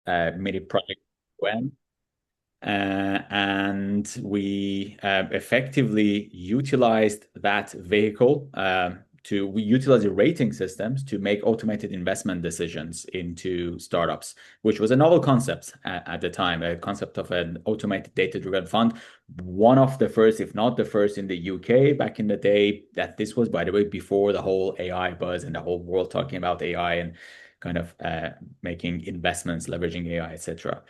mini project when. And we effectively utilized that vehicle we utilize the rating systems to make automated investment decisions into startups, which was a novel concept at the time, a concept of an automated data-driven fund. One of the first, if not the first in the UK back in the day, that this was, by the way, before the whole AI buzz and the whole world talking about AI and kind of making investments, leveraging AI, etc.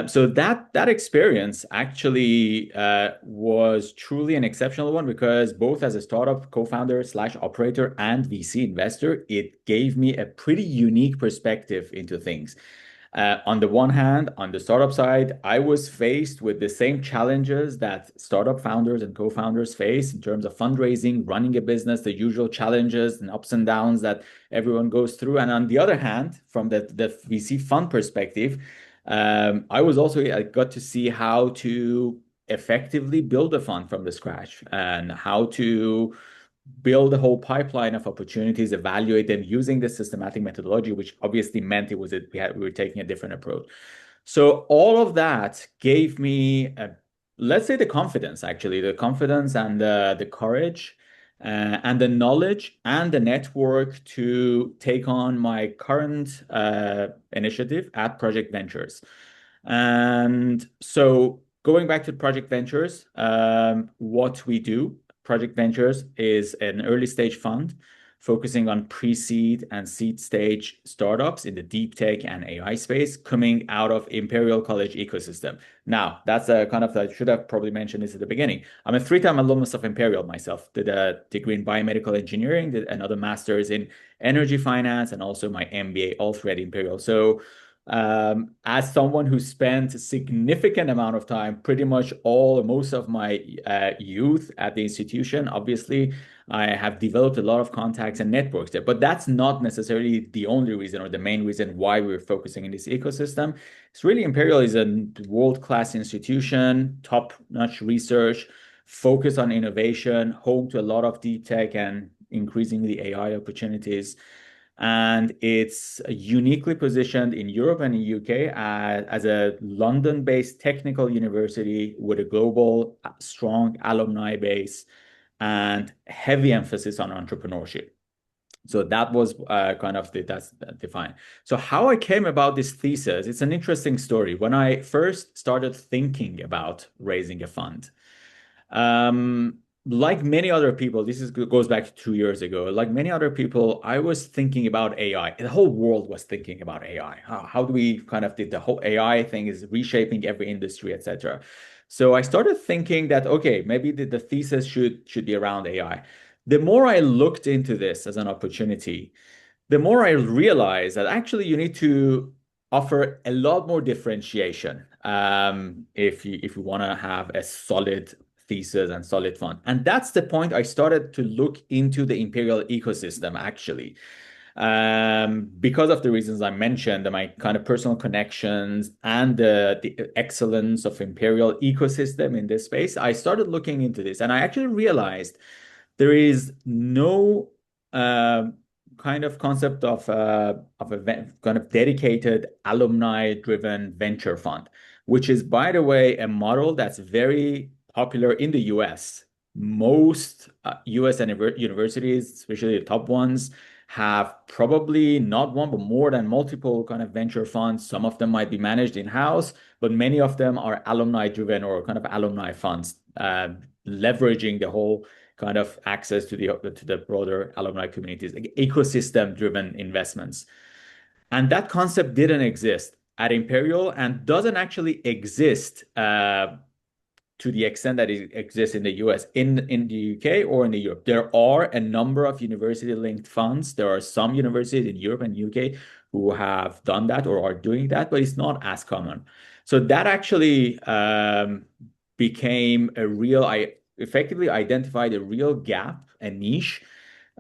So that experience actually was truly an exceptional one because both as a startup co-founder slash operator and VC investor, it gave me a pretty unique perspective into things. On the one hand, on the startup side, I was faced with the same challenges that startup founders and co-founders face in terms of fundraising, running a business, the usual challenges and ups and downs that everyone goes through. And on the other hand, from the VC fund perspective, I got to see how to effectively build a fund from the scratch and how to build a whole pipeline of opportunities, evaluate them using the systematic methodology, which obviously meant we were taking a different approach. So all of that gave me, let's say, the confidence, actually, the confidence and the courage and the knowledge and the network to take on my current initiative at Project Ventures. And so going back to Project Ventures, what we do, Project Ventures is an early stage fund focusing on pre-seed and seed stage startups in the deep tech and AI space coming out of Imperial College ecosystem. Now, that's a kind of, I should have probably mentioned this at the beginning. I'm a three-time alumnus of Imperial myself, did a degree in biomedical engineering, did another master's in energy finance, and also my MBA, all three at Imperial. So as someone who spent a significant amount of time, pretty much most of my youth at the institution, obviously, I have developed a lot of contacts and networks there. But that's not necessarily the only reason or the main reason why we're focusing in this ecosystem. It's really Imperial is a world-class institution, top-notch research, focus on innovation, home to a lot of deep tech and increasingly AI opportunities. And it's uniquely positioned in Europe and in UK as a London-based technical university with a global, strong alumni base and heavy emphasis on entrepreneurship. So that was that's defined. So how I came about this thesis, it's an interesting story. When I first started thinking about raising a fund, like many other people, goes back to 2 years ago. Like many other people, I was thinking about AI. The whole world was thinking about AI. How do we kind of did the whole AI thing is reshaping every industry, etc. So I started thinking that okay, maybe the thesis should be around AI. The more I looked into this as an opportunity, the more I realized that actually you need to offer a lot more differentiation if you want to have a solid thesis and solid fund. And that's the point I started to look into the Imperial ecosystem actually. Because of the reasons I mentioned, and my kind of personal connections and the excellence of Imperial ecosystem in this space, I started looking into this and I actually realized there is no kind of concept of a kind of dedicated alumni-driven venture fund, which is, by the way, a model that's very popular in the US. Most US universities, especially the top ones, have probably not one, but more than multiple kind of venture funds. Some of them might be managed in-house, but many of them are alumni-driven or kind of alumni funds, leveraging the whole kind of access to the broader alumni communities, like ecosystem-driven investments. And that concept didn't exist at Imperial and doesn't actually exist to the extent that it exists in the US, in the UK or in the Europe. There are a number of university-linked funds. There are some universities in Europe and UK who have done that or are doing that, but it's not as common. So that actually became a real, I effectively identified a real gap, a niche,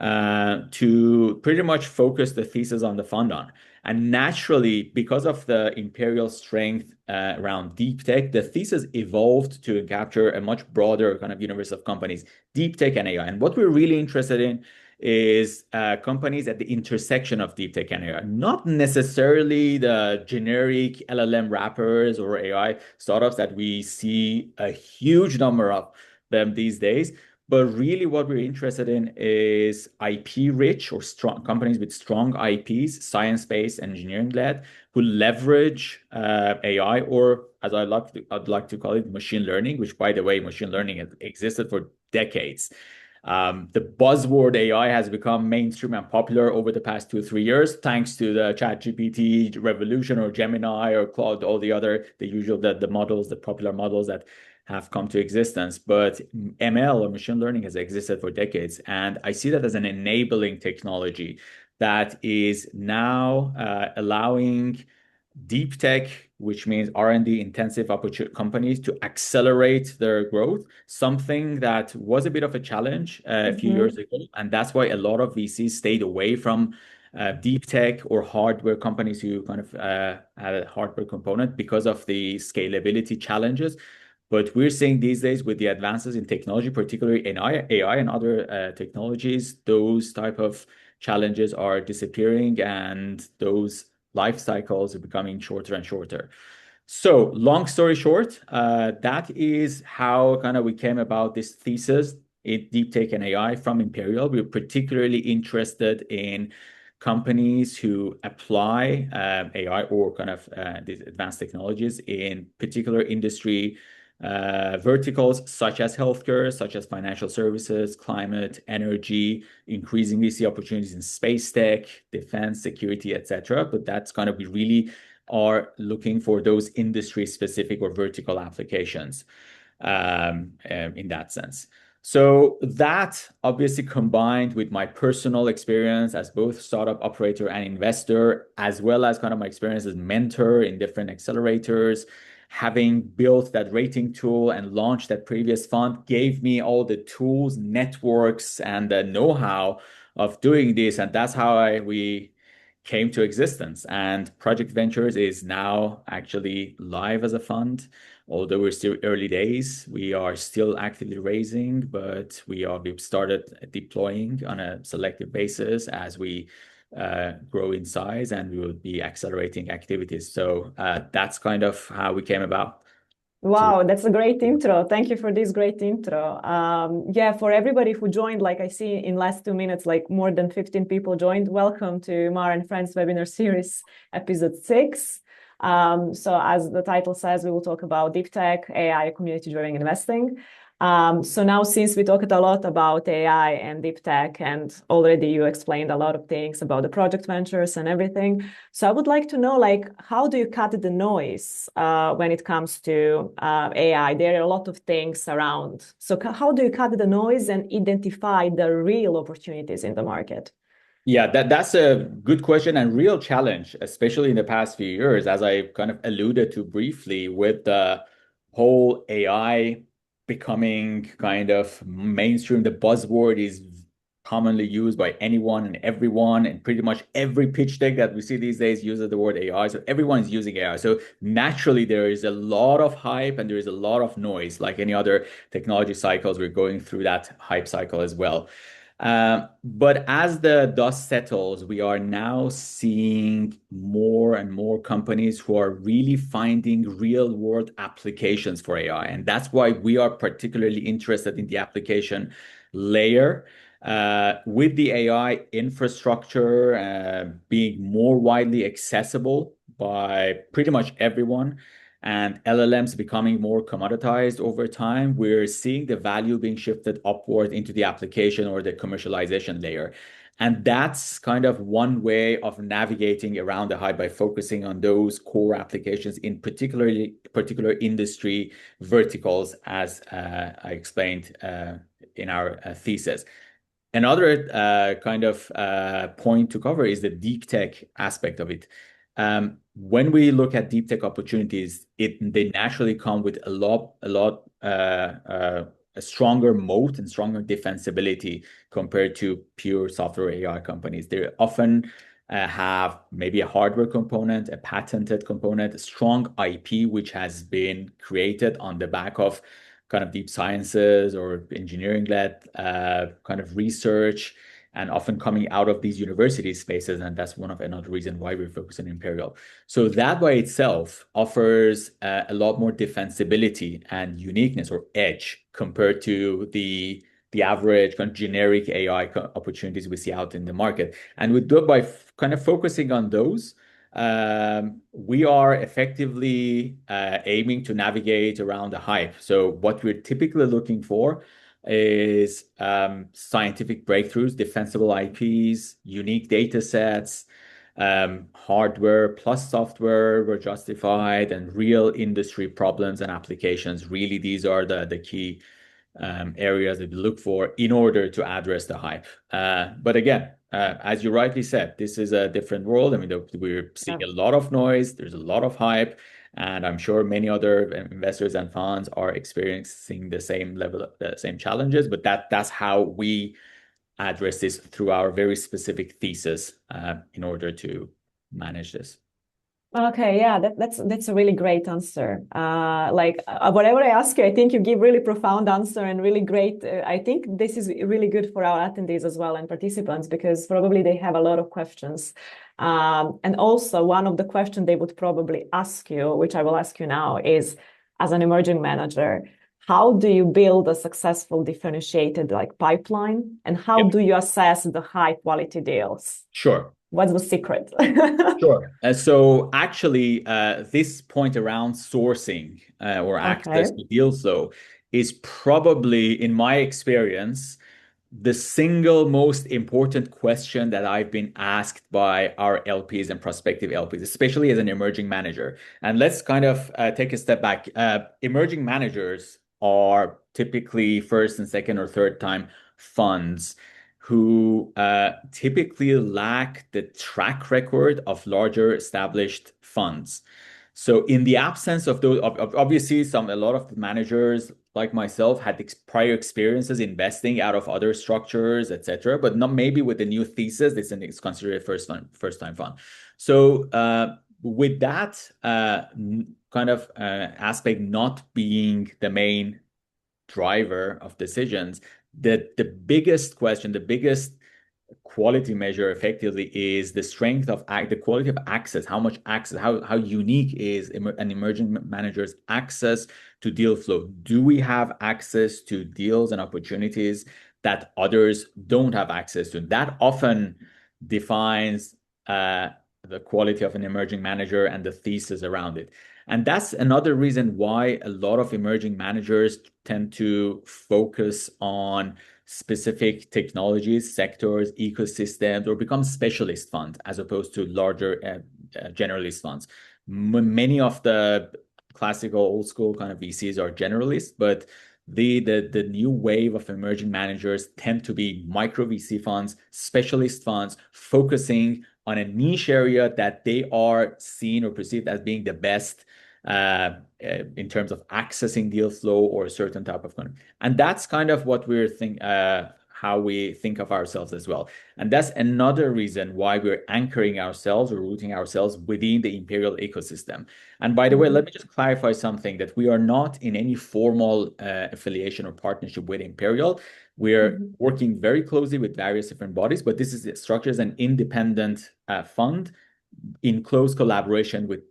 to pretty much focus the thesis on the fund on. And naturally, because of the Imperial strength around deep tech, the thesis evolved to capture a much broader kind of universe of companies, deep tech and AI. And what we're really interested in is companies at the intersection of deep tech and AI, not necessarily the generic LLM wrappers or AI startups that we see a huge number of them these days. But really, what we're interested in is IP rich or strong companies with strong IPs, science-based, engineering-led, who leverage AI, or as I'd like to call it, machine learning, which, by the way, machine learning has existed for decades. The buzzword AI has become mainstream and popular over the past 2 or 3 years, thanks to the ChatGPT revolution or Gemini or Claude, all the other, the usual, the models, the popular models that have come to existence. But ML or machine learning has existed for decades. And I see that as an enabling technology that is now allowing deep tech, which means R&D intensive companies to accelerate their growth, something that was a bit of a challenge a few years Mm-hmm. ago. And that's why a lot of VCs stayed away from deep tech or hardware companies who kind of had a hardware component because of the scalability challenges. But we're seeing these days with the advances in technology, particularly in AI and other technologies, those type of challenges are disappearing and those life cycles are becoming shorter and shorter. So, long story short, that is how kind of we came about this thesis in deep tech and AI from Imperial. We're particularly interested in companies who apply AI or kind of these advanced technologies in particular industry verticals such as healthcare, such as financial services, climate, energy, increasingly see opportunities in space tech, defense, security, etc. But that's kind of we really are looking for those industry specific or vertical applications in that sense. So that obviously combined with my personal experience as both startup operator and investor, as well as kind of my experience as mentor in different accelerators, having built that rating tool and launched that previous fund gave me all the tools, networks, and the know-how of doing this. And that's how we came to existence. And Project Ventures is now actually live as a fund. Although we're still early days, we are still actively raising, but we've started deploying on a selective basis as we grow in size, and we will be accelerating activities. So that's kind of how we came about to. Wow, that's a great intro. Thank you for this great intro. Yeah, for everybody who joined, like I see in last 2 minutes, like more than 15 people joined. Welcome to Mar and Friends webinar series, episode 6. So as the title says, we will talk about deep tech, AI, community-driven investing. So now since we talked a lot about AI and deep tech, and already you explained a lot of things about the project ventures and everything. So I would like to know, like, how do you cut the noise when it comes to AI? There are a lot of things around. So how do you cut the noise and identify the real opportunities in the market? Yeah, that's a good question and real challenge, especially in the past few years, as I kind of alluded to briefly with the whole AI becoming kind of mainstream. The buzzword is commonly used by anyone and everyone, and pretty much every pitch deck that we see these days uses the word AI. So everyone is using AI. So naturally, there is a lot of hype and there is a lot of noise. Like any other technology cycles, we're going through that hype cycle as well. But as the dust settles, we are now seeing more and more companies who are really finding real world applications for AI. And that's why we are particularly interested in the application layer. With the AI infrastructure being more widely accessible by pretty much everyone, and LLMs becoming more commoditized over time, we're seeing the value being shifted upward into the application or the commercialization layer. And that's kind of one way of navigating around the hype by focusing on those core applications in particular industry verticals, as I explained in our thesis. Another kind of point to cover is the deep tech aspect of it. When we look at deep tech opportunities, they naturally come with a stronger moat and stronger defensibility compared to pure software AI companies. They often have maybe a hardware component, a patented component, a strong IP, which has been created on the back of kind of deep sciences or engineering-led kind of research. and often coming out of these university spaces. And that's another reason why we're focusing on Imperial. So that by itself offers a lot more defensibility and uniqueness or edge compared to the average kind of generic AI opportunities we see out in the market. And by kind of focusing on those, we are effectively aiming to navigate around the hype. So what we're typically looking for is scientific breakthroughs, defensible IPs, unique data sets, hardware plus software were justified, and real industry problems and applications. Really, these are the key areas that we look for in order to address the hype. But again, as you rightly said, this is a different world. I mean, we're seeing Yeah. a lot of noise, there's a lot of hype, and I'm sure many other investors and funds are experiencing the same level, the same challenges. But that's how we address this through our very specific thesis in order to manage this. Okay, yeah, that's a really great answer. Whatever I ask you, I think you give really profound answer and really great. I think this is really good for our attendees as well and participants because probably they have a lot of questions. And also one of the questions they would probably ask you, which I will ask you now, is as an emerging manager, how do you build a successful differentiated like pipeline, and how Yeah, do you assess the high quality deals? sure. What's the secret? Sure. So actually, this point around sourcing or access Okay. to deal flow is probably, in my experience, the single most important question that I've been asked by our LPs and prospective LPs, especially as an emerging manager. And let's kind of take a step back. Emerging managers are typically first and second or third time funds who typically lack the track record of larger established funds. So in the absence of those, obviously, a lot of the managers like myself had prior experiences investing out of other structures, etc., but not maybe with the new thesis. It's considered a first time fund. So with that kind of aspect not being the main driver of decisions, the biggest question, the biggest quality measure effectively is the strength of the quality of access, how much access, how unique is an emerging manager's access to deal flow. Do we have access to deals and opportunities that others don't have access to? That often defines the quality of an emerging manager and the thesis around it. And that's another reason why a lot of emerging managers tend to focus on specific technologies, sectors, ecosystems, or become specialist funds as opposed to larger generalist funds. Many of the classical old school kind of VCs are generalists, but the new wave of emerging managers tend to be micro VC funds, specialist funds, focusing on a niche area that they are seen or perceived as being the best in terms of accessing deal flow or a certain type of kind. And that's kind of what how we think of ourselves as well. And that's another reason why we're anchoring ourselves or rooting ourselves within the Imperial ecosystem. And by the way, let me just clarify something that we are not in any formal affiliation or partnership with Imperial. We're Mhm. working very closely with various different bodies, but this is structured as an independent fund in close collaboration with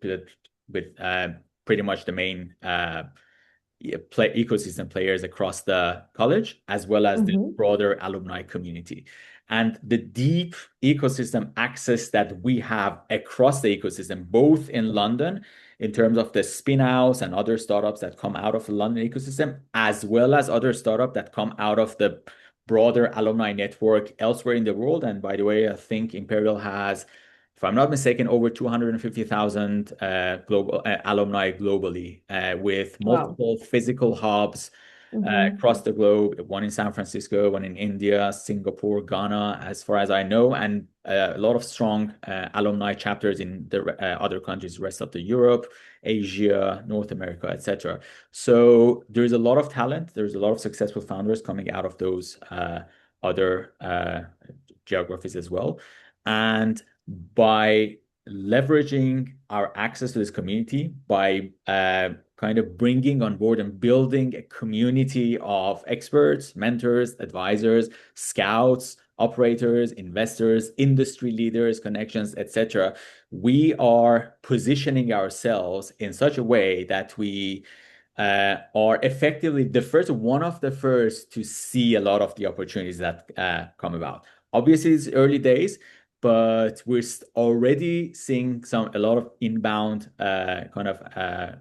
pretty much the main ecosystem players across the college, as well as the Mhm. broader alumni community. And the deep ecosystem access that we have across the ecosystem, both in London, in terms of the spin-outs and other startups that come out of the London ecosystem, as well as other startups that come out of the broader alumni network elsewhere in the world. And by the way, I think Imperial has, if I'm not mistaken, over 250,000 global alumni globally, with Wow. multiple physical hubs Mhm. across the globe, one in San Francisco, one in India, Singapore, Ghana, as far as I know, and a lot of strong alumni chapters in the other countries, rest of the Europe, Asia, North America, etc. So there's a lot of talent. There's a lot of successful founders coming out of those other geographies as well. And by leveraging our access to this community, by kind of bringing on board and building a community of experts, mentors, advisors, scouts, operators, investors, industry leaders, connections, etc., we are positioning ourselves in such a way that we are effectively one of the first to see a lot of the opportunities that come about. Obviously, it's early days, but we're already seeing a lot of inbound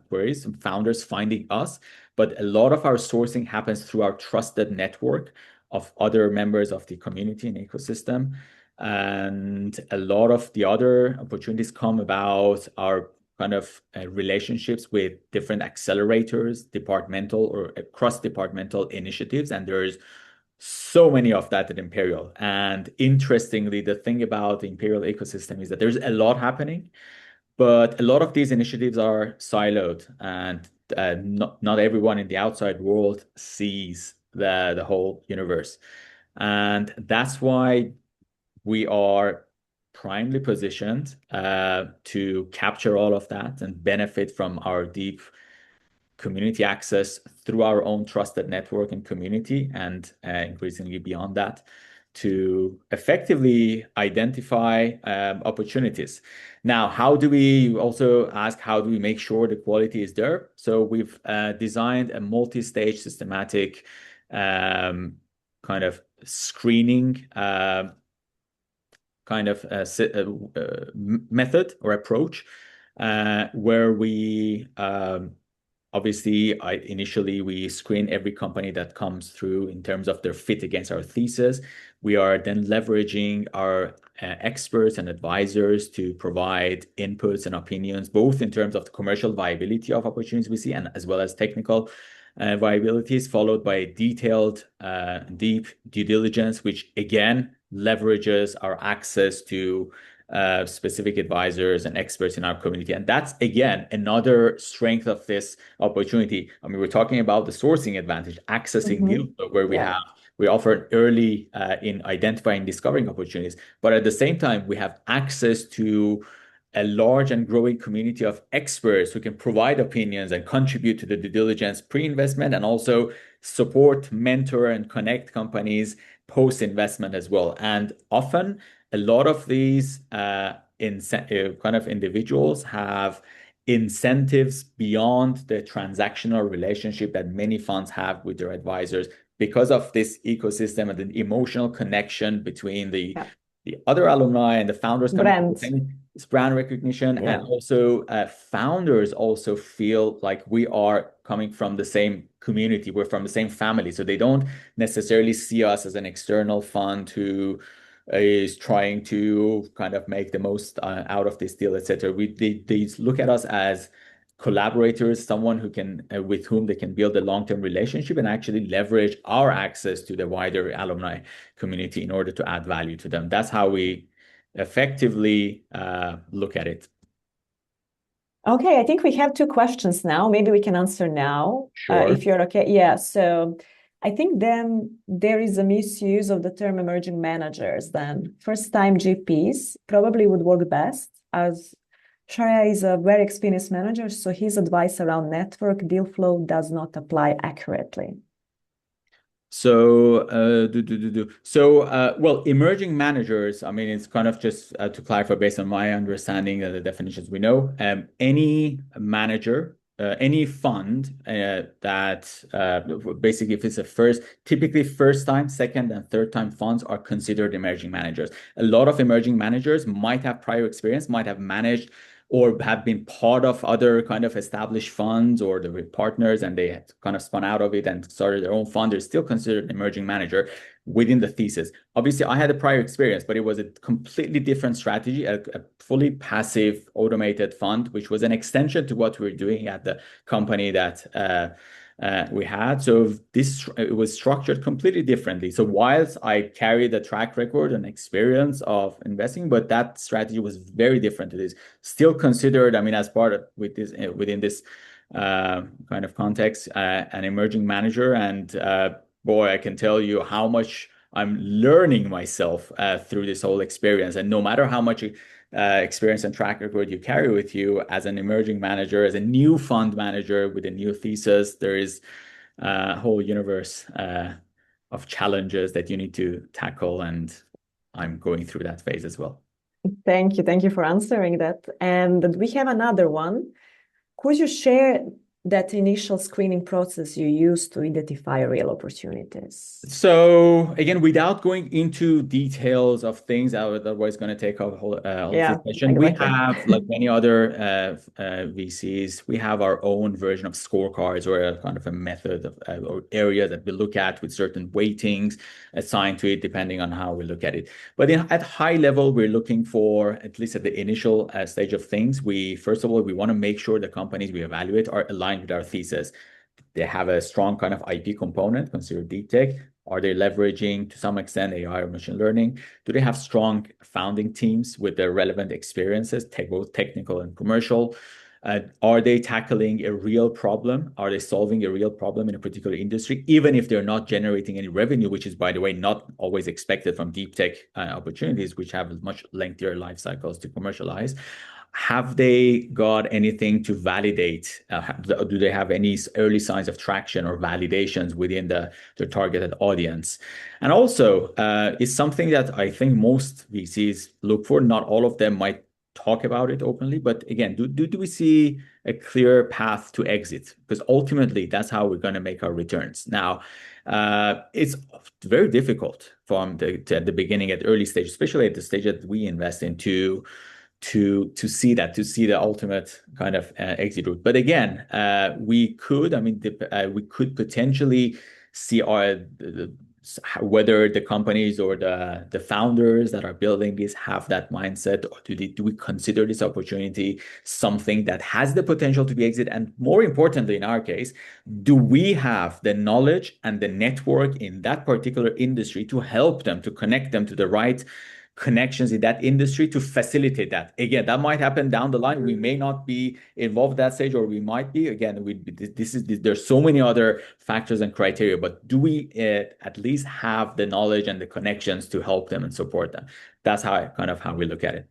queries, some founders finding us. But a lot of our sourcing happens through our trusted network of other members of the community and ecosystem. And a lot of the other opportunities come about our relationships with different accelerators, departmental or cross-departmental initiatives. And there's so many of that at Imperial. And interestingly, the thing about the Imperial ecosystem is that there's a lot happening, but a lot of these initiatives are siloed, and not everyone in the outside world sees the whole universe. And that's why we are primely positioned to capture all of that and benefit from our deep community access through our own trusted network and community, and increasingly beyond that, to effectively identify opportunities. Now, how do we make sure the quality is there? So we've designed a multi-stage systematic kind of screening method or approach, where we obviously, initially we screen every company that comes through in terms of their fit against our thesis. We are then leveraging our experts and advisors to provide inputs and opinions, both in terms of the commercial viability of opportunities we see, and as well as technical viabilities, followed by detailed, deep due diligence, which again leverages our access to specific advisors and experts in our community. And that's, again, another strength of this opportunity. I mean, we're talking about the sourcing advantage, accessing deals, where we offer early in identifying, discovering opportunities, but at the same time, we have access to a large and growing community of experts who can provide opinions and contribute to the due diligence pre-investment, and also support, mentor, and connect companies post-investment as well. And often, a lot of these individuals have incentives beyond the transactional relationship that many funds have with their advisors, because of this ecosystem and the emotional connection between the other alumni and the founders. It's brand recognition. And also founders also feel like we are coming from the same community. We're from the same family. So they don't necessarily see us as an external fund who is trying to kind of make the most out of this deal, etc. They look at us as collaborators, someone who can with whom they can build a long-term relationship and actually leverage our access to the wider alumni community in order to add value to them. That's how we effectively look at it. Okay, I think we have two questions now. Maybe we can answer now, if you're okay. Yeah, so I think then there is a misuse of the term emerging managers. Then first-time GPs probably would work best, as Shahryar is a very experienced manager, so his advice around network deal flow does not apply accurately. So, well, emerging managers, I mean, it's kind of just to clarify based on my understanding of the definitions we know, any manager, any fund that basically, if it's typically first time, second and third time funds are considered emerging managers. A lot of emerging managers might have prior experience, might have managed or have been part of other kind of established funds, or the partners, and they had kind of spun out of it and started their own fund. They're still considered an emerging manager within the thesis. Obviously, I had a prior experience, but it was a completely different strategy, a fully passive automated fund, which was an extension to what we were doing at the company that we had. So it was structured completely differently. So whilst I carried a track record and experience of investing, but that strategy was very different to this. Still considered, I mean, as part of within this kind of context, an emerging manager. And boy, I can tell you how much I'm learning myself through this whole experience. And no matter how much experience and track record you carry with you as an emerging manager, as a new fund manager with a new thesis, there is a whole universe of challenges that you need to tackle and I'm going through that phase as well. Thank you. Thank you for answering that. And we have another one. Could you share that initial screening process you used to identify real opportunities? So again, without going into details of things, I would otherwise going to take a whole Yeah, session. We exactly. have, like many other VCs, we have our own version of scorecards or a kind of a method of, or area that we look at with certain weightings assigned to it, depending on how we look at it. But at high level, we're looking for, at least at the initial stage of things, we first of all we want to make sure the companies we evaluate are aligned with our thesis. They have a strong kind of IP component, consider deep tech. Are they leveraging to some extent AI or machine learning? Do they have strong founding teams with the relevant experiences, both technical and commercial? Are they tackling a real problem? Are they solving a real problem in a particular industry, even if they're not generating any revenue, which is, by the way, not always expected from deep tech opportunities, which have much lengthier life cycles to commercialize? Have they got anything to validate? Do they have any early signs of traction or validations within their targeted audience? And also, it's something that I think most VCs look for. Not all of them might talk about it openly, but again, do we see a clear path to exit? Because ultimately, that's how we're going to make our returns. Now, it's very difficult from at the beginning, at early stage, especially at the stage that we invest into to see that, to see the ultimate kind of exit route. But again, we could potentially see whether the companies or the founders that are building this have that mindset, or do we consider this opportunity something that has the potential to be exit? And more importantly, in our case, do we have the knowledge and the network in that particular industry to help them, to connect them to the right connections in that industry to facilitate that? Again, that might happen down the line. We may not be involved at that stage, or we might be. Again, there's so many other factors and criteria, but do we at least have the knowledge and the connections to help them and support them? That's how we look at it.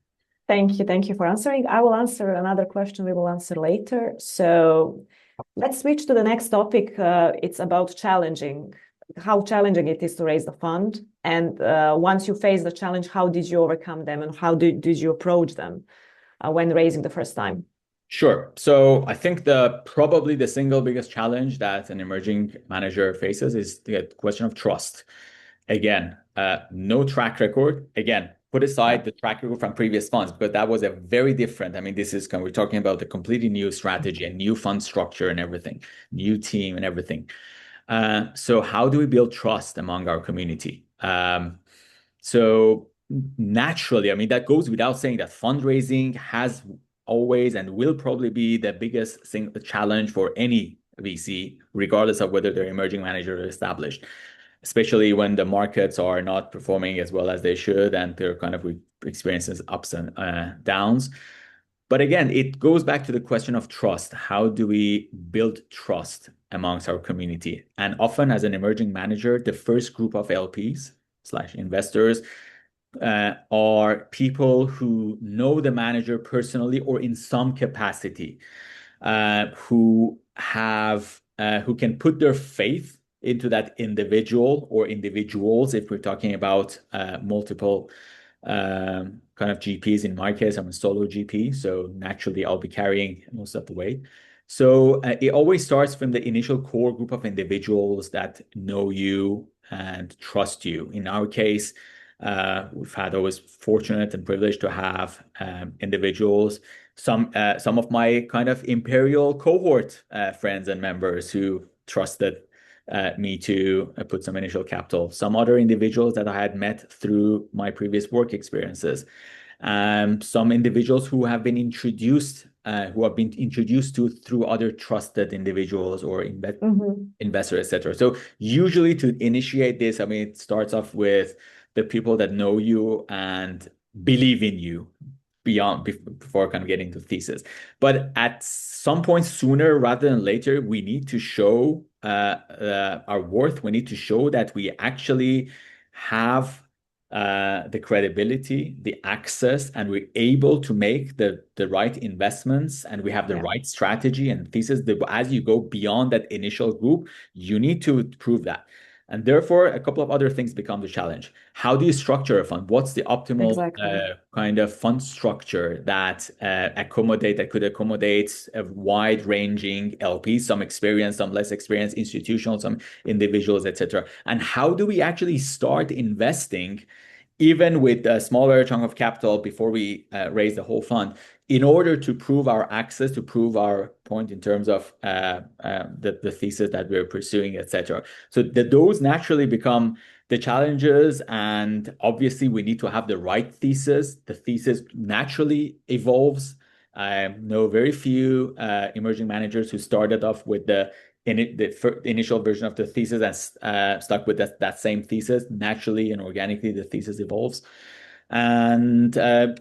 Thank you. Thank you for answering. I will answer another question we will answer later. So let's switch to the next topic. It's about how challenging it is to raise the fund. And once you face the challenge, how did you overcome them and how did you approach them when raising the first time? Sure. So I think probably the single biggest challenge that an emerging manager faces is the question of trust. Again, no track record. Again, put Yeah. aside the track record from previous funds, but that was a very different. I mean, we're talking about a completely new strategy, a new fund structure and everything, new team and everything. So how do we build trust among our community? So naturally, I mean, that goes without saying that fundraising has always and will probably be the biggest challenge for any VC, regardless of whether they're emerging manager or established, especially when the markets are not performing as well as they should and they're kind of experiencing ups and downs. But again, it goes back to the question of trust. How do we build trust amongst our community? And often, as an emerging manager, the first group of LPs slash investors are people who know the manager personally or in some capacity, who can put their faith into that individual or individuals. If we're talking about multiple kind of GPs, in my case, I'm a solo GP, so naturally I'll be carrying most of the weight. So it always starts from the initial core group of individuals that know you and trust you. In our case, we've had always fortunate and privileged to have individuals, some of my kind of Imperial cohort friends and members who trusted me to put some initial capital. Some other individuals that I had met through my previous work experiences. Some individuals who have been introduced to through other trusted individuals or investors, etc. So usually to initiate this, I mean, it starts off with the people that know you and believe in you before kind of getting to thesis. But at some point sooner rather than later, we need to show our worth. We need to show that we actually have the credibility, the access, and we're able to make the right investments, and we have the Yeah. right strategy and thesis. As you go beyond that initial group, you need to prove that. And therefore, a couple of other things become the challenge. How do you structure a fund? What's the optimal Exactly. kind of fund structure that could accommodate a wide-ranging LP, some experienced, some less experienced, institutional, some individuals, etc. And how do we actually start investing even with a smaller chunk of capital before we raise the whole fund, in order to prove our access, to prove our point in terms of the thesis that we're pursuing, etc. So those naturally become the challenges, and obviously we need to have the right thesis. The thesis naturally evolves. I know very few emerging managers who started off with the initial version of the thesis and stuck with that same thesis. Naturally and organically, the thesis evolves. And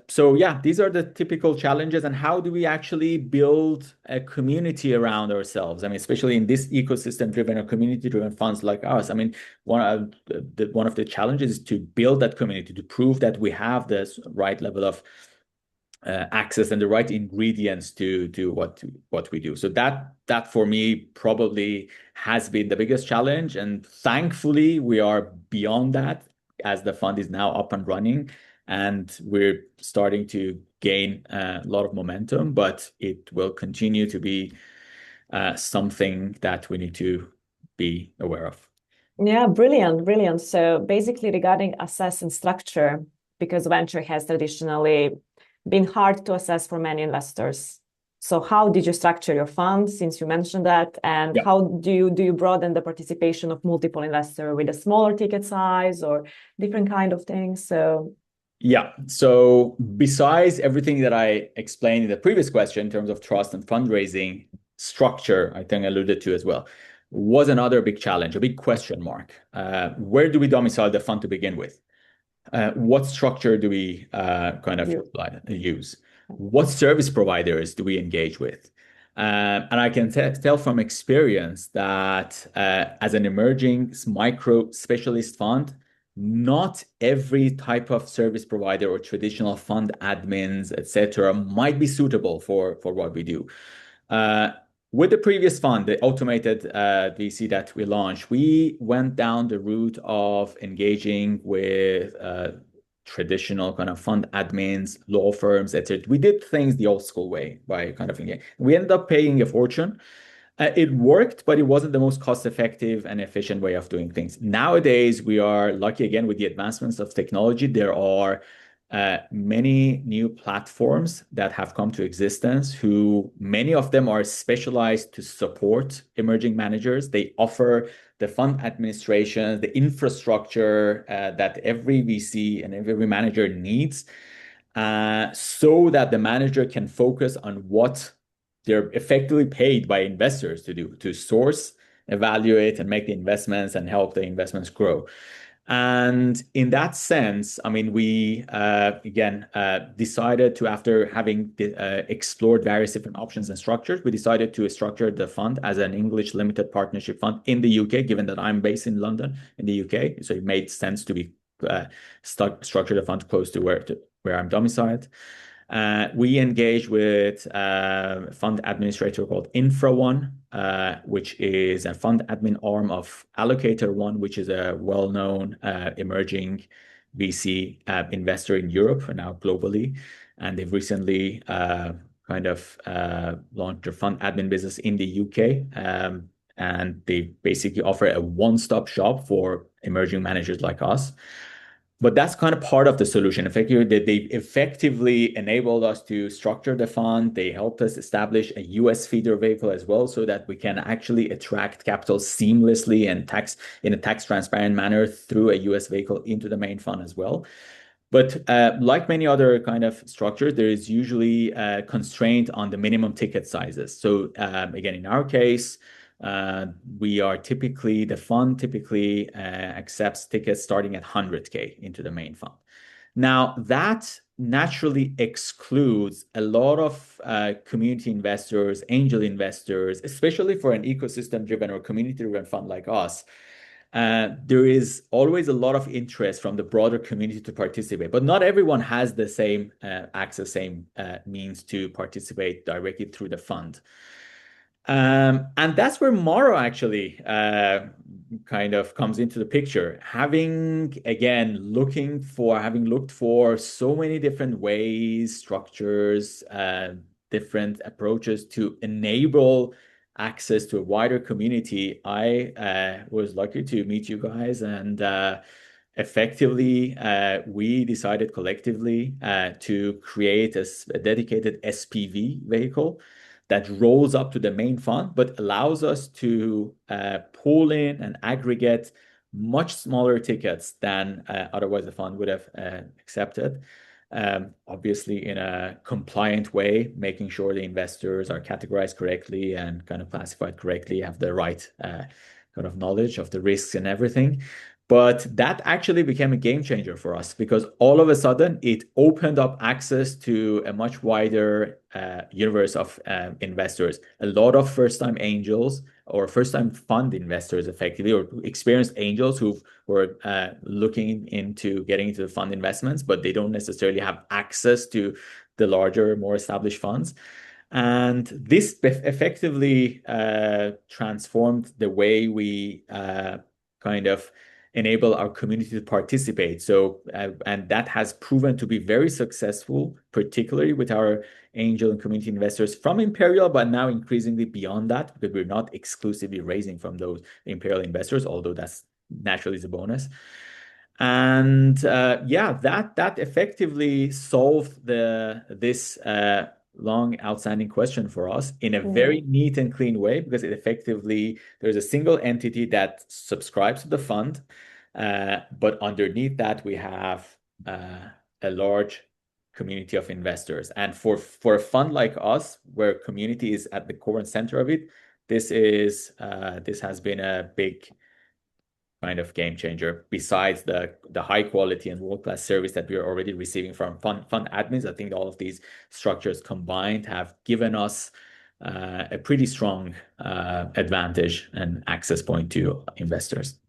so, yeah, these are the typical challenges. And how do we actually build a community around ourselves? I mean, especially in this ecosystem-driven or community-driven funds like ours. I mean, one of the challenges is to build that community, to prove that we have this right level of access and the right ingredients to do what we do. So that for me probably has been the biggest challenge, and thankfully we are beyond that as the fund is now up and running, and we're starting to gain a lot of momentum. But it will continue to be something that we need to be aware of. Yeah, brilliant, brilliant. So basically, regarding assess and structure, because venture has traditionally been hard to assess for many investors. So how did you structure your fund, since you mentioned that, and Yeah. how do you broaden the participation of multiple investors with a smaller ticket size or different kind of things? So Yeah. So besides everything that I explained in the previous question in terms of trust and fundraising, structure, I think I alluded to as well, was another big challenge, a big question mark. Where do we domicile the fund to begin with? What structure do we kind of you use? What service providers do we engage with? And I can tell from experience that as an emerging micro specialist fund, not every type of service provider or traditional fund admins, etc., might be suitable for what we do. Uh, with the previous fund, the automated VC that we launched, we went down the route of engaging with traditional kind of fund admins, law firms, etc. We did things the old school way by kind of engaging. We ended up paying a fortune. It worked, but it wasn't the most cost-effective and efficient way of doing things. Nowadays, we are lucky again with the advancements of technology. There are many new platforms that have come to existence, who many of them are specialized to support emerging managers. They offer the fund administration, the infrastructure that every VC and every manager needs, so that the manager can focus on what they're effectively paid by investors to do, to source, evaluate, and make the investments and help the investments grow. And in that sense, I mean, we again decided to, after having explored various different options and structures, we decided to structure the fund as an English limited partnership fund in the UK, given that I'm based in London in the UK. So it made sense to be structure the fund close to where I'm domiciled. We engage with a fund administrator called InfraOne, which is a fund admin arm of Allocator One, which is a well-known emerging VC investor in Europe and now globally. And they've recently launched their fund admin business in the UK. And they basically offer a one-stop shop for emerging managers like us. But that's kind of part of the solution. Effectively, they effectively enabled us to structure the fund. They helped us establish a US feeder vehicle as well, so that we can actually attract capital seamlessly and in a tax transparent manner through a US vehicle into the main fund as well. But like many other kind of structures, there is usually a constraint on the minimum ticket sizes. So again, in our case, the fund typically accepts tickets starting at 100K into the main fund. Now, that naturally excludes a lot of community investors, angel investors, especially for an ecosystem-driven or community-driven fund like us. There is always a lot of interest from the broader community to participate, but not everyone has the same access, same means to participate directly through the fund. And that's where Maro actually kind of comes into the picture. Having looked for so many different ways, structures, different approaches to enable access to a wider community, I was lucky to meet you guys, and effectively, we decided collectively to create a dedicated SPV vehicle that rolls up to the main fund, but allows us to pull in and aggregate much smaller tickets than otherwise the fund would have accepted. Obviously, in a compliant way, making sure the investors are categorized correctly and kind of classified correctly, have the right kind of knowledge of the risks and everything. But that actually became a game changer for us because all of a sudden it opened up access to a much wider universe of investors. A lot of first-time angels or first-time fund investors, effectively, or experienced angels who were looking into getting into the fund investments, but they don't necessarily have access to the larger, more established funds. And this effectively transformed the way we kind of enable our community to participate. So, and that has proven to be very successful, particularly with our angel and community investors from Imperial, but now increasingly beyond that, because we're not exclusively raising from those Imperial investors, although that's naturally is a bonus. And yeah, that effectively solved this long outstanding question for us in a very neat and clean way, because it effectively there's a single entity that subscribes to the fund, but underneath that we have a large community of investors. And for a fund like us, where community is at the core and center of it, this has been a big kind of game changer. Besides the high quality and world-class service that we are already receiving from fund admins, I think all of these structures combined have given us a pretty strong advantage and access point to investors.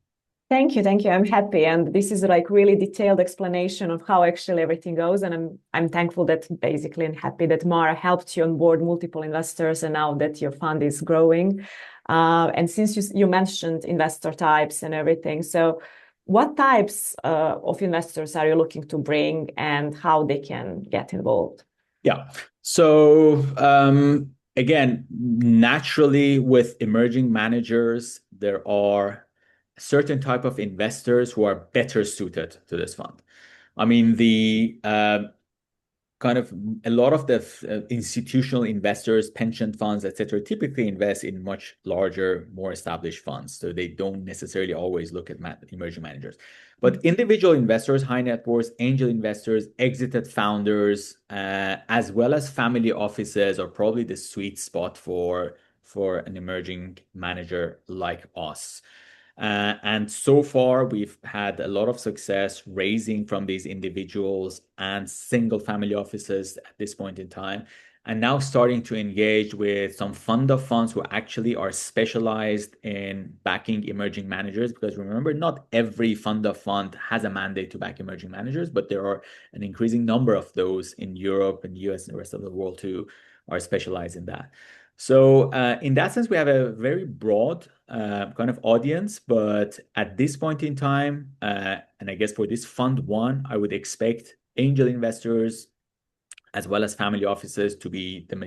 Thank you, thank you. I'm happy, and this is like really detailed explanation of how actually everything goes. And I'm thankful that basically and happy that Mara helped you onboard multiple investors, and now that your fund is growing. And since you mentioned investor types and everything, so what types of investors are you looking to bring, and how they can get involved? Yeah. So again, naturally with emerging managers, there are certain type of investors who are better suited to this fund. I mean, the kind of a lot of the institutional investors, pension funds, etc., typically invest in much larger, more established funds. So they don't necessarily always look at emerging managers. But individual investors, high net worth, angel investors, exited founders, as well as family offices are probably the sweet spot for an emerging manager like us. And so far, we've had a lot of success raising from these individuals and single family offices at this point in time. And now starting to engage with some fund of funds who actually are specialized in backing emerging managers. Because remember, not every fund of fund has a mandate to back emerging managers, but there are an increasing number of those in Europe and US and the rest of the world who are specialized in that. So in that sense, we have a very broad kind of audience, but at this point in time, and I guess for this fund one, I would expect angel investors as well as family offices to be the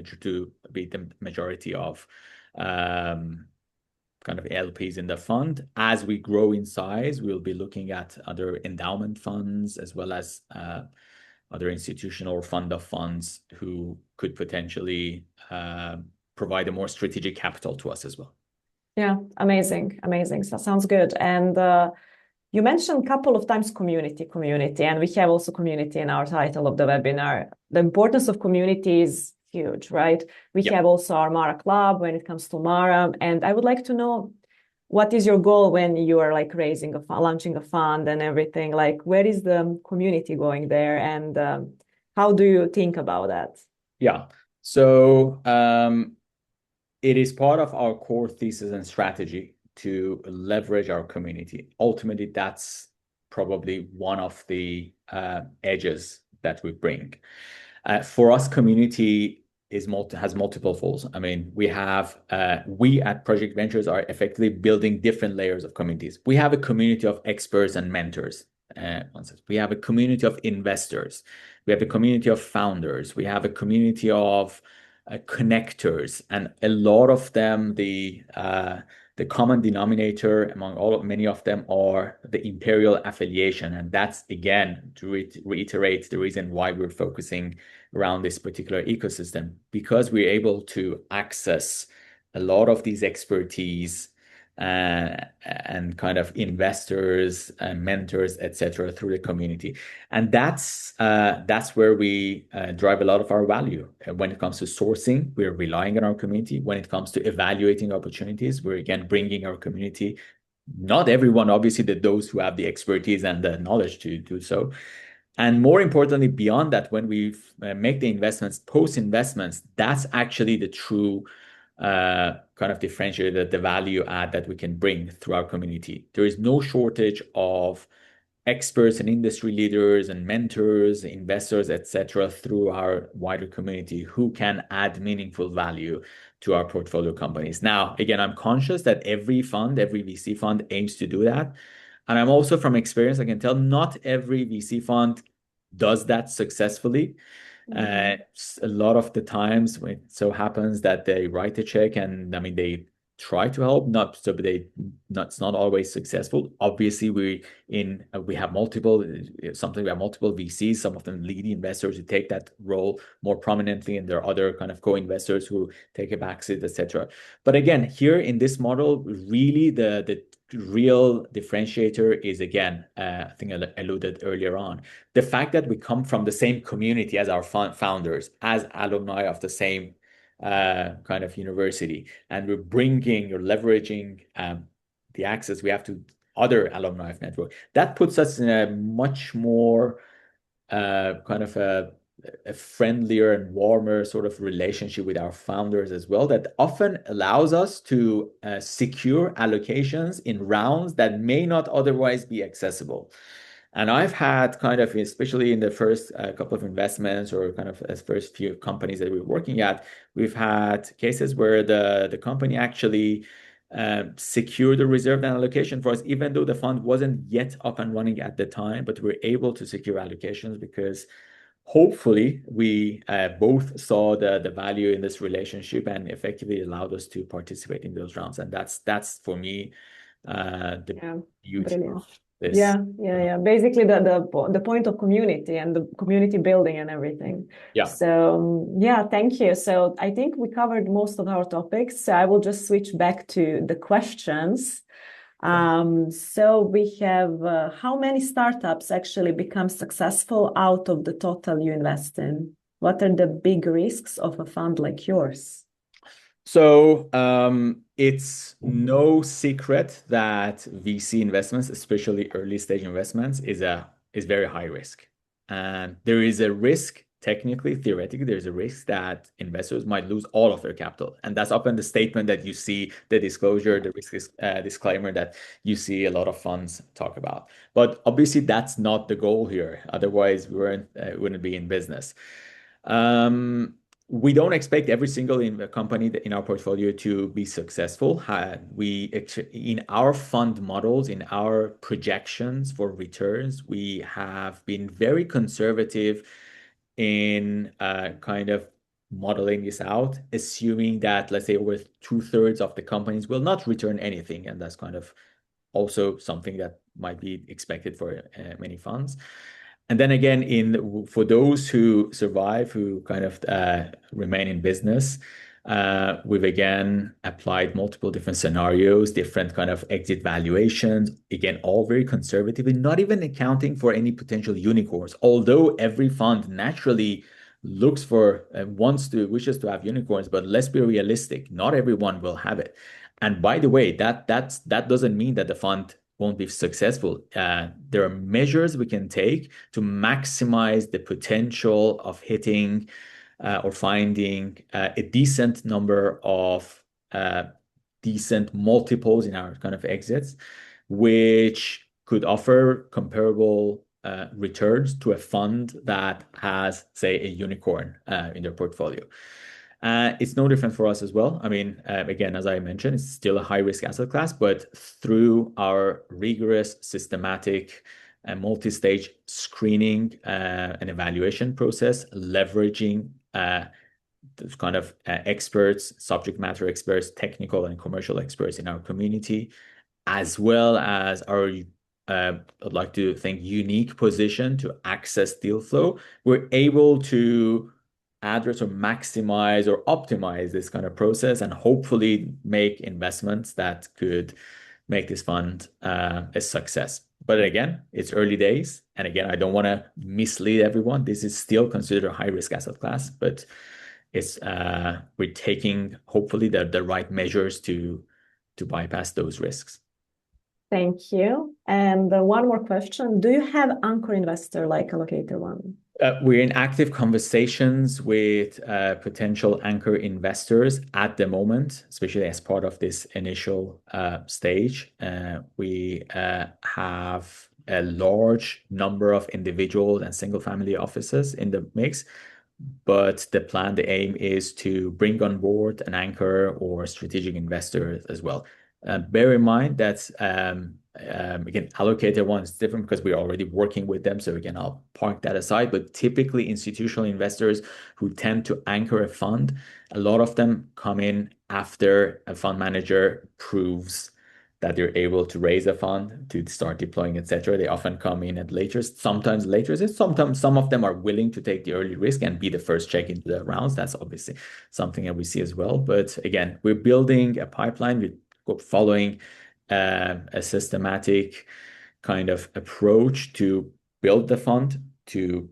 majority of kind of LPs in the fund. As we grow in size, we'll be looking at other endowment funds as well as other institutional or fund of funds who could potentially provide a more strategic capital to us as well. Yeah, amazing, amazing. So that sounds good. And you mentioned a couple of times community, and we have also community in our title of the webinar. The importance of community is huge, right? We have also our Mara Club when it comes to Mara. And I would like to know, what is your goal when you are like launching a fund and everything? Like, where is the community going there? And how do you think about that? Yeah. So it is part of our core thesis and strategy to leverage our community. Ultimately, that's probably one of the edges that we bring. For us, community has multiple folds. I mean, we at Project Ventures are effectively building different layers of communities. We have a community of experts and mentors. We have a community of investors. We have a community of founders. We have a community of connectors, and a lot of them, the common denominator among many of them are the Imperial affiliation, and that's again to reiterate the reason why we're focusing around this particular ecosystem, because we're able to access a lot of these expertise and kind of investors and mentors, etc., through the community. And that's where we drive a lot of our value. When it comes to sourcing, we're relying on our community. When it comes to evaluating opportunities, we're again bringing our community. Not everyone, obviously, those who have the expertise and the knowledge to do so. And more importantly, beyond that, when we make the investments, post investments, that's actually the true kind of differentiator, the value add that we can bring through our community. There is no shortage of experts and industry leaders and mentors, investors, etc., through our wider community who can add meaningful value to our portfolio companies. Now, again, I'm conscious that every fund, every VC fund aims to do that. And I'm also from experience, I can tell not every VC fund does that successfully. A lot of the times when it so happens that they write a check and I mean they try to help, not so but it's not always successful. Obviously, we have multiple something we have multiple VCs, some of them lead investors who take that role more prominently, and there are other kind of co-investors who take a backseat, etc. But again, here in this model, really the real differentiator is again, I think I alluded earlier on, the fact that we come from the same community as our founders, as alumni of the same kind of university, and we're bringing or leveraging the access we have to other alumni of network. That puts us in a much more kind of a friendlier and warmer sort of relationship with our founders as well, that often allows us to secure allocations in rounds that may not otherwise be accessible. And I've had kind of, especially in the first couple of investments or kind of as first few companies that we're working at, we've had cases where the company actually secured a reserve and allocation for us, even though the fund wasn't yet up and running at the time, but we're able to secure allocations because hopefully we both saw the value in this relationship and effectively allowed us to participate in those rounds. And that's for me the beauty Brilliant. of this. Yeah. Basically, the point of community and the community building and everything. Yeah. So thank you. So I think we covered most of our topics. So I will just switch back to the questions. So we have how many startups actually become successful out of the total you invest in? What are the big risks of a fund like yours? So it's no secret that VC investments, especially early stage investments, is very high risk. And there is a risk, technically, theoretically, there's a risk that investors might lose all of their capital. And that's often the statement that you see, the disclosure, the risk disclaimer that you see a lot of funds talk about. But obviously, that's not the goal here. Otherwise, wouldn't be in business. We don't expect every single company in our portfolio to be successful. In our fund models, in our projections for returns, we have been very conservative in kind of modeling this out, assuming that, let's say, over 2/3 of the companies will not return anything. And that's kind of also something that might be expected for many funds. And then again, for those who survive, who kind of remain in business, we've again applied multiple different scenarios, different kind of exit valuations, again, all very conservatively, not even accounting for any potential unicorns. Although every fund naturally looks for, wishes to have unicorns, but let's be realistic, not everyone will have it. And by the way, that doesn't mean that the fund won't be successful. There are measures we can take to maximize the potential of hitting or finding a decent number of decent multiples in our kind of exits, which could offer comparable returns to a fund that has, say, a unicorn in their portfolio. It's no different for us as well. I mean, again, as I mentioned, it's still a high risk asset class, but through our rigorous, systematic, and multi-stage screening and evaluation process, leveraging those kind of experts, subject matter experts, technical and commercial experts in our community, as well as our, I'd like to think, unique position to access deal flow, we're able to address or maximize or optimize this kind of process and hopefully make investments that could make this fund a success. But again, it's early days. And again, I don't want to mislead everyone. This is still considered a high risk asset class, but it's we're taking hopefully the right measures to bypass those risks. Thank you. And one more question. Do you have anchor investor like allocator one? We're in active conversations with potential anchor investors at the moment, especially as part of this initial stage. We have a large number of individual and single family offices in the mix, but the plan, the aim is to bring on board an anchor or strategic investor as well. Bear in mind that again, allocator one is different because we're already working with them. So again, I'll park that aside. But typically, institutional investors who tend to anchor a fund, a lot of them come in after a fund manager proves that they're able to raise a fund to start deploying, etc. They often come in at later, sometimes later. Sometimes some of them are willing to take the early risk and be the first check into the rounds. That's obviously something that we see as well. But again, we're building a pipeline. We're following a systematic kind of approach to build the fund, to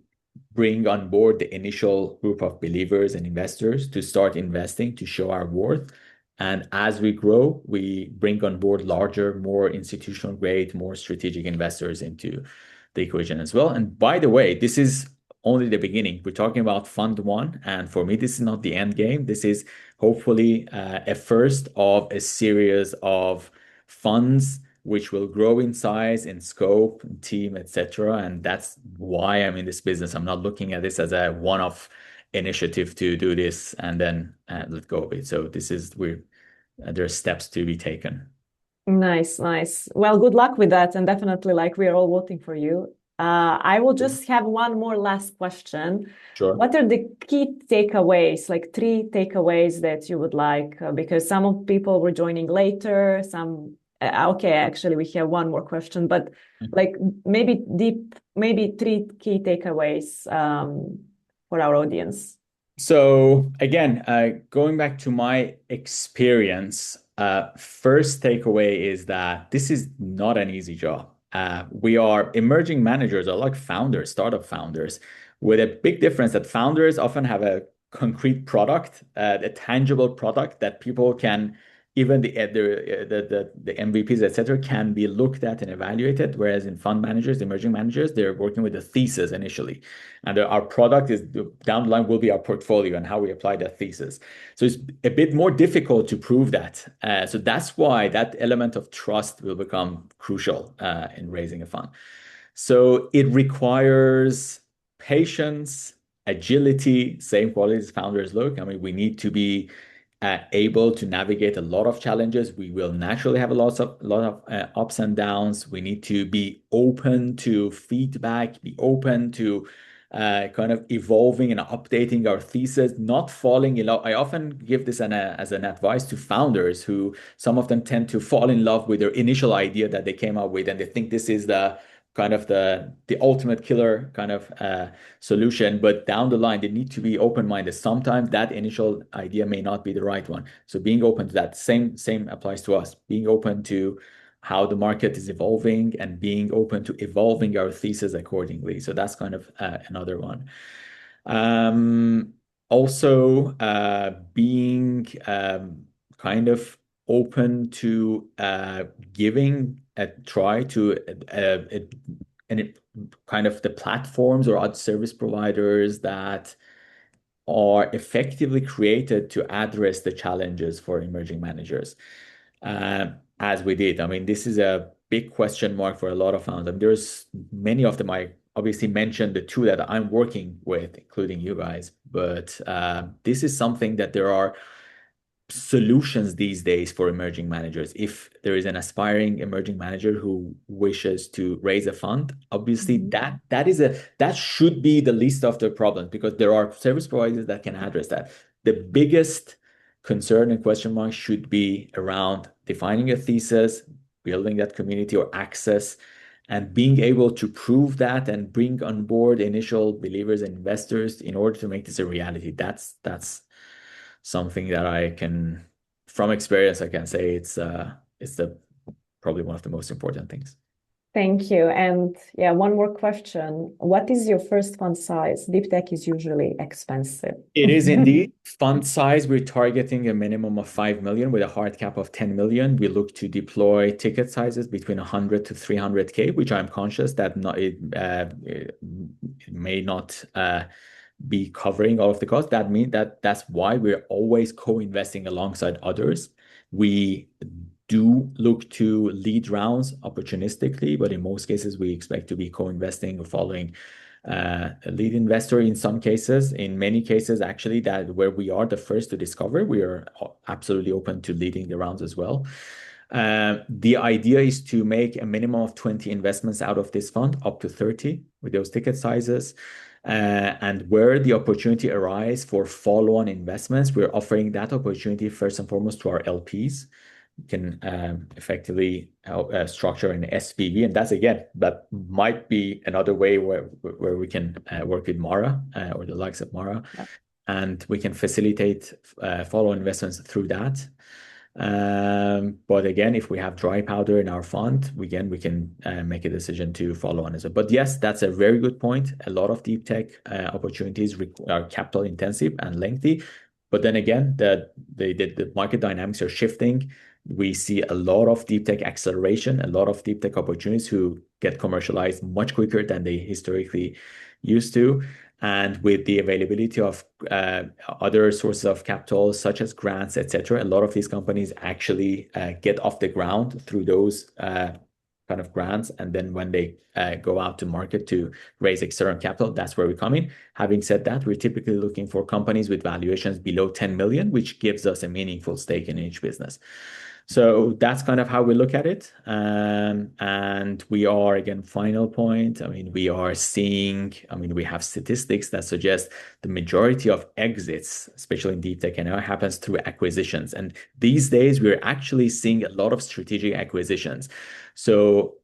bring on board the initial group of believers and investors to start investing, to show our worth. And as we grow, we bring on board larger, more institutional grade, more strategic investors into the equation as well. And by the way, this is only the beginning. We're talking about fund one. And for me, this is not the end game. This is hopefully a first of a series of funds which will grow in size, in scope, in team, etc. And that's why I'm in this business. I'm not looking at this as a one-off initiative to do this and then let go of it. So this is we're there's steps to be taken. Nice, nice. Well, good luck with that. And definitely, like, we are all voting for you. I will just have one more last question. Sure. What are the key takeaways, like three takeaways that you would like? Because some of people were joining later, some, okay, actually, we have one more question, but like maybe three key takeaways for our audience. So again, going back to my experience, first takeaway is that this is not an easy job. We are emerging managers are like founders, startup founders, with a big difference that founders often have a concrete product, a tangible product that people can, even the MVPs, etc., can be looked at and evaluated. Whereas in fund managers, emerging managers, they're working with a thesis initially, and our product is down the line will be our portfolio and how we apply that thesis. So it's a bit more difficult to prove that. So that's why that element of trust will become crucial in raising a fund. So it requires patience, agility, same qualities founders look. I mean, we need to be able to navigate a lot of challenges. We will naturally have a lot of ups and downs. We need to be open to feedback, be open to kind of evolving and updating our thesis, not falling in love. I often give this as an advice to founders who some of them tend to fall in love with their initial idea that they came up with, and they think this is the kind of the ultimate killer kind of solution. But down the line, they need to be open-minded. Sometimes that initial idea may not be the right one. So being open to that, same applies to us. Being open to how the market is evolving and being open to evolving our thesis accordingly. So that's kind of another one. Also, being kind of open to giving a try to and kind of the platforms or other service providers that are effectively created to address the challenges for emerging managers, as we did. I mean, this is a big question mark for a lot of founders. There's many of them obviously mentioned the two that I'm working with, including you guys, but this is something that there are solutions these days for emerging managers. If there is an aspiring emerging manager who wishes to raise a fund, obviously Mhm. that should be the least of the problems because there are service providers that can address that. The biggest concern and question mark should be around defining a thesis, building that community or access, and being able to prove that and bring on board initial believers and investors in order to make this a reality. That's something that I can, from experience, I can say it's the probably one of the most important things. Thank you. And yeah, one more question. What is your first fund size? Deep tech is usually expensive. It is indeed fund size. We're targeting a minimum of 5 million with a hard cap of 10 million. We look to deploy ticket sizes between 100 to 300K, which I'm conscious that it may not be covering all of the costs. That means that's why we're always co-investing alongside others. We do look to lead rounds opportunistically, but in most cases, we expect to be co-investing or following a lead investor in some cases. In many cases, actually, that where we are the first to discover, we are absolutely open to leading the rounds as well. The idea is to make a minimum of 20 investments out of this fund, up to 30 with those ticket sizes. And where the opportunity arises for follow-on investments, we're offering that opportunity first and foremost to our LPs. We can effectively help structure an SPV, and that's again that might be another way where we can work with Mara or the likes of Mara, and we can facilitate follow-on investments through that. But again, if we have dry powder in our fund, we can make a decision to follow on as well. But yes, that's a very good point. A lot of deep tech opportunities are capital intensive and lengthy. But then again, the market dynamics are shifting. We see a lot of deep tech acceleration, a lot of deep tech opportunities who get commercialized much quicker than they historically used to. And with the availability of other sources of capital, such as grants, etc., a lot of these companies actually get off the ground through those kind of grants. And then when they go out to market to raise external capital, that's where we come in. Having said that, we're typically looking for companies with valuations below 10 million, which gives us a meaningful stake in each business. So that's kind of how we look at it. And we are, again, final point. I mean, we have statistics that suggest the majority of exits, especially in deep tech and AI, happens through acquisitions. And these days, we're actually seeing a lot of strategic acquisitions. So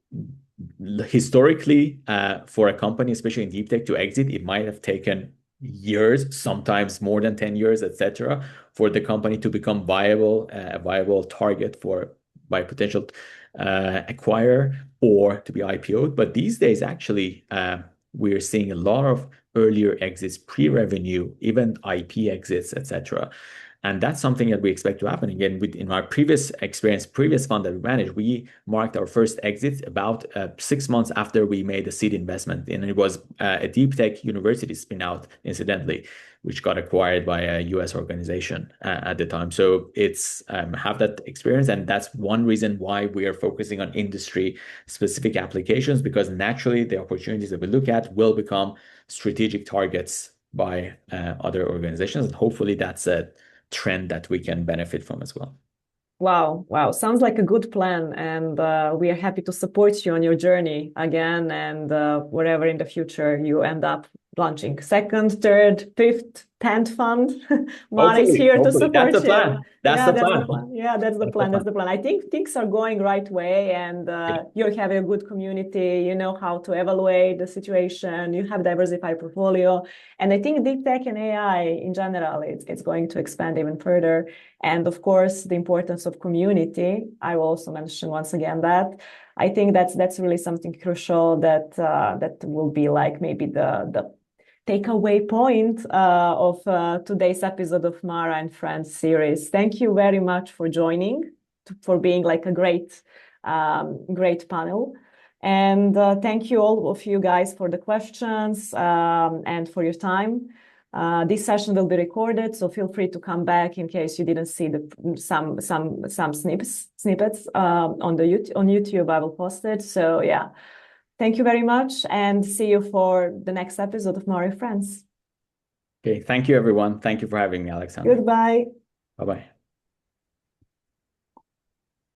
historically, for a company, especially in deep tech, to exit, it might have taken years, sometimes more than 10 years, etc., for the company to become a viable target by potential acquirer or to be IPO'd. But these days, actually, we're seeing a lot of earlier exits, pre-revenue, even IP exits, etc. And that's something that we expect to happen. Again, in our previous experience, previous fund that we managed, we marked our first exit about 6 months after we made a seed investment. And it was a deep tech university spin out, incidentally, which got acquired by a US organization at the time. So it's have that experience. And that's one reason why we are focusing on industry specific applications, because naturally the opportunities that we look at will become strategic targets by other organizations. And hopefully that's a trend that we can benefit from as well. Wow, wow. Sounds like a good plan. And we are happy to support you on your journey again and wherever in the future you end up launching second, third, fifth, 10th fund. Mara is here to That's support the you. plan. That's Yeah, the that's the plan. plan. Yeah, that's the That's the plan. That's plan. the plan. I think things are going right way, and Yeah. you're having a good community. You know how to evaluate the situation. You have diversified portfolio, and I think deep tech and AI in general, it's going to expand even further. And of course, the importance of community. I will also mention once again that I think that's really something crucial that will be like maybe the takeaway point of today's episode of Mara and Friends series. Thank you very much for joining, for being like a great panel. And thank you all of you guys for the questions and for your time. This session will be recorded, so feel free to come back in case you didn't see some snippets on YouTube. I will post it. So yeah. Thank you very much, and see you for the next episode of Mario Friends. Okay, thank you, everyone. Thank you for having me, Alexandra. Goodbye. Bye bye.